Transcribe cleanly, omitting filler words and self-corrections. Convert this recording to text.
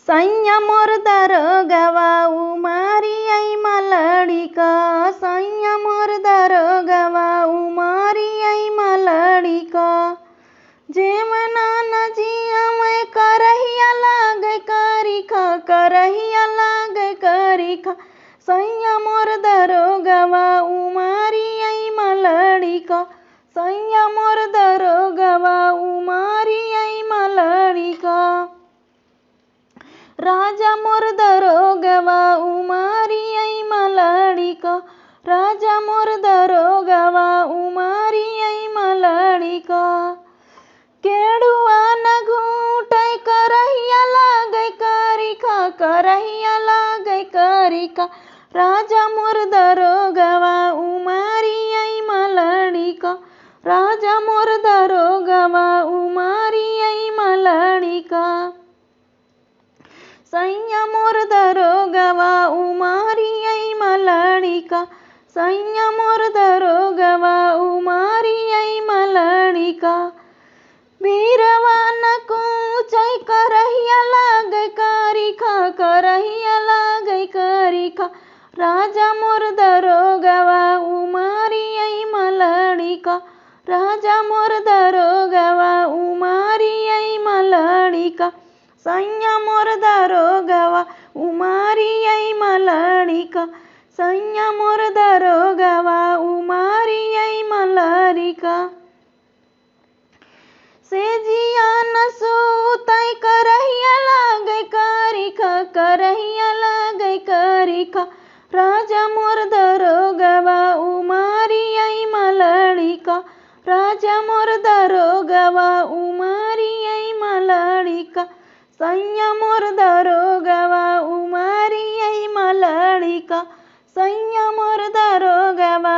सैया मोर दरोगवा उमारी आई मलड़िका, सैया मोर दरोगवा उमारी आई मलड़िका। जेमना नजिया मैं करहिया लाग करिखा, करहिया लाग करिखा। सैया मोर दरोगवा उमारी आई मलड़िका, सैया मोर दरोगवा उमारी आई मलड़िका। राजा मोर दरोगवा उमारी आई मलड़िका, राजा मोर दरोगवा उमारी आई मलड़िका। केड़ुआ न घूटे करहिया लागे करिखा, करहिया लागे करिखा। राजा मोर दरोगवा उमारी आई मलड़िका, राजा मोर दरोगवा उमारी आई मलड़िका। सैया मोर दरोगवा उमारी आई मलड़िका, सैया मोर दरोगवा उमारी आई मलड़िका। बीरवा न कूचै करहिया लागे करिखा, करहिया लागे करिखा। राजा मोर दरोगवा उमारी आई मलड़िका, राजा मोर दरोगवा उमारी आई मलड़िका। सैया मोर दरोगवा उमारी आई मलड़िका, सैया मोर दरोगवा उमारी आई मलड़िका। सेजिया न सूतै करहिया लागे करिखा, करहिया लागे करिखा। राजा मोर दरोगवा उमारी आई मलड़िका, राजा मोर दरोगवा उमारी आई मलड़िका। सैया मोर दरोगवा उमारी आई मलड़िका, सैया मोर दरोगवा